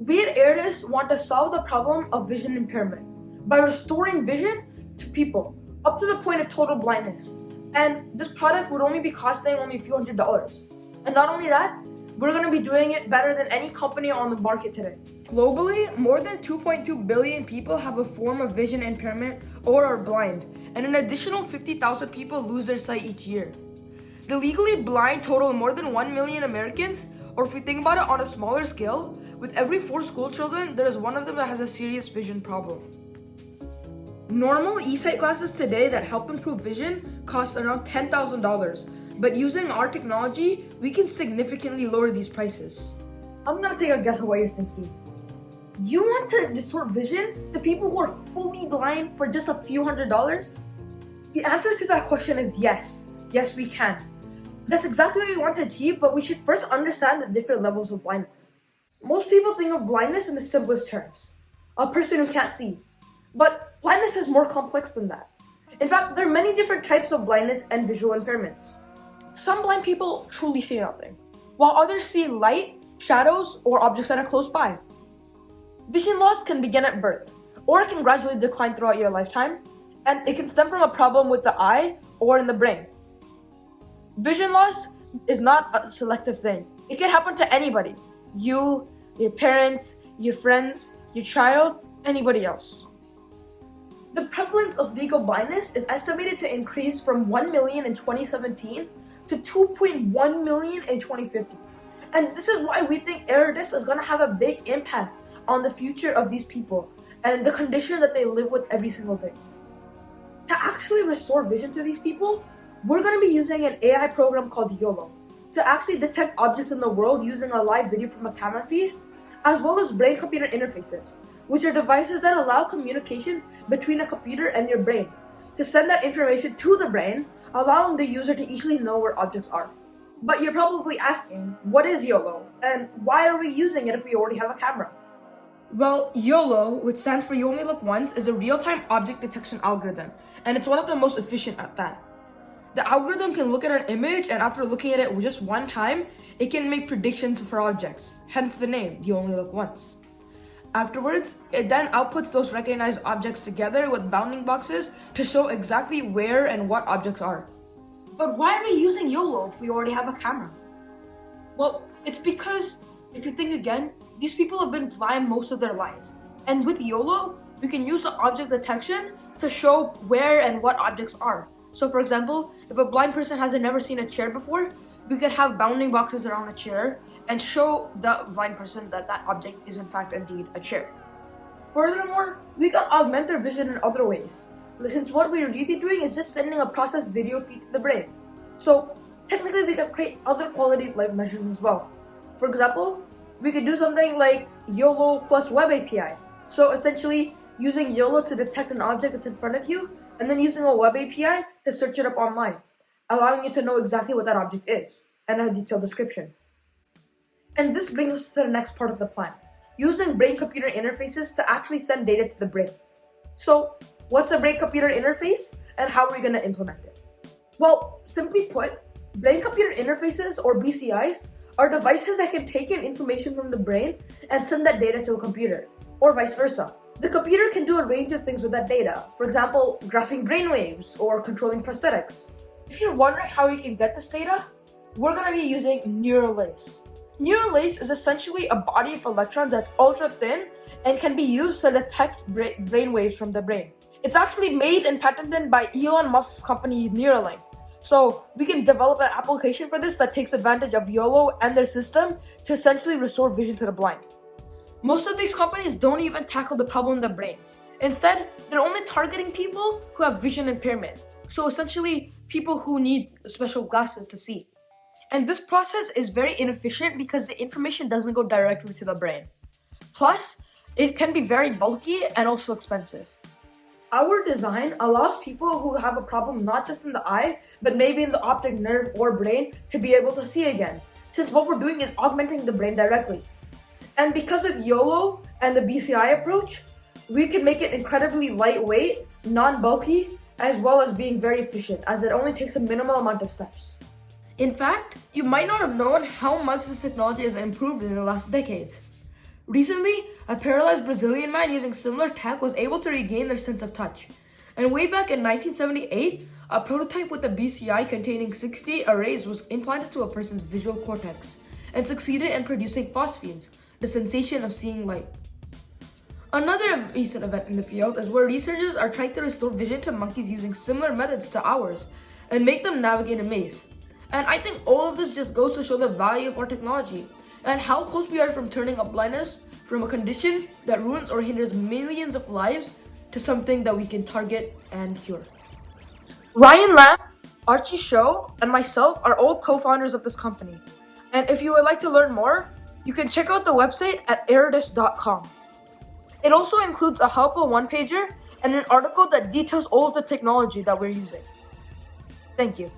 We at Airidis want to solve the problem of vision impairment by restoring vision to people up to the point of total blindness. And this product would only be costing only a few $100s. And not only that, we're going to be doing it better than any company on the market today. Globally, more than 2.2 billion people have a form of vision impairment or are blind, and an additional 50,000 people lose their sight each year. The legally blind total more than 1 million Americans, or if we think about it on a smaller scale, with every 4 school children, there is one of them that has a serious vision problem. Normal e-sight glasses today that help improve vision cost around $10,000, but using our technology, we can significantly lower these prices. I'm gonna take a guess of what you're thinking. You want to restore vision to people who are fully blind for just a few $100s? The answer to that question is yes. Yes, we can. That's exactly what we want to achieve, but we should first understand the different levels of blindness. Most people think of blindness in the simplest terms, a person who can't see. But blindness is more complex than that. In fact, there are many different types of blindness and visual impairments. Some blind people truly see nothing, while others see light, shadows, or objects that are close by. Vision loss can begin at birth, or it can gradually decline throughout your lifetime, and it can stem from a problem with the eye or in the brain. Vision loss is not a selective thing. It can happen to anybody. You, your parents, your friends, your child, anybody else. The prevalence of legal blindness is estimated to increase from 1 million in 2017 to 2.1 million in 2050. And this is why we think Airidis is going to have a big impact on the future of these people and the condition that they live with every single day. To actually restore vision to these people, we're going to be using an AI program called Yolo to actually detect objects in the world using a live video from a camera feed, as well as brain-computer interfaces, which are devices that allow communications between a computer and your brain to send that information to the brain, allowing the user to easily know where objects are. But you're probably asking, what is Yolo, and why are we using it if we already have a camera? Well, Yolo, which stands for You Only Look Once, is a real-time object detection algorithm, and it's one of the most efficient at that. The algorithm can look at an image, and after looking at it just one time, it can make predictions for objects, hence the name, You Only Look Once. Afterwards, it then outputs those recognized objects together with bounding boxes to show exactly where and what objects are. But why are we using Yolo if we already have a camera? Well, it's because, if you think again, these people have been blind most of their lives. And with Yolo, we can use the object detection to show where and what objects are. So for example, if a blind person hasn't never seen a chair before, we could have bounding boxes around a chair and show the blind person that that object is in fact indeed a chair. Furthermore, we can augment their vision in other ways, since what we're really doing is just sending a processed video feed to the brain. So technically we can create other quality of life measures as well. For example, we could do something like Yolo plus Web API. So essentially using Yolo to detect an object that's in front of you, and then using a Web API to search it up online, allowing you to know exactly what that object is, and a detailed description. And this brings us to the next part of the plan, using brain-computer interfaces to actually send data to the brain. So, what's a brain-computer interface, and how are we going to implement it? Well, simply put, brain-computer interfaces, or BCIs, are devices that can take in information from the brain and send that data to a computer, or vice versa. The computer can do a range of things with that data, for example, graphing brainwaves or controlling prosthetics. If you're wondering how you can get this data, we're going to be using neural lace. Neural lace is essentially a body of electrons that's ultra thin and can be used to detect brainwaves from the brain. It's actually made and patented by Elon Musk's company Neuralink. So we can develop an application for this that takes advantage of Yolo and their system to essentially restore vision to the blind. Most of these companies don't even tackle the problem in the brain. Instead, they're only targeting people who have vision impairment. So essentially, people who need special glasses to see. And this process is very inefficient because the information doesn't go directly to the brain. Plus, it can be very bulky and also expensive. Our design allows people who have a problem not just in the eye, but maybe in the optic nerve or brain to be able to see again, since what we're doing is augmenting the brain directly. And because of Yolo and the BCI approach, we can make it incredibly lightweight, non-bulky, as well as being very efficient, as it only takes a minimal amount of steps. In fact, you might not have known how much this technology has improved in the last decades. Recently, a paralyzed Brazilian man using similar tech was able to regain their sense of touch. And way back in 1978, a prototype with a BCI containing 60 arrays was implanted to a person's visual cortex and succeeded in producing phosphenes, the sensation of seeing light. Another recent event in the field is where researchers are trying to restore vision to monkeys using similar methods to ours and make them navigate a maze. And I think all of this just goes to show the value of our technology and how close we are from turning up blindness from a condition that ruins or hinders millions of lives to something that we can target and cure. Ryan Lamb, Archie Show, and myself are all co-founders of this company. And if you would like to learn more, you can check out the website at Airidis.com. It also includes a helpful one-pager and an article that details all of the technology that we're using. Thank you.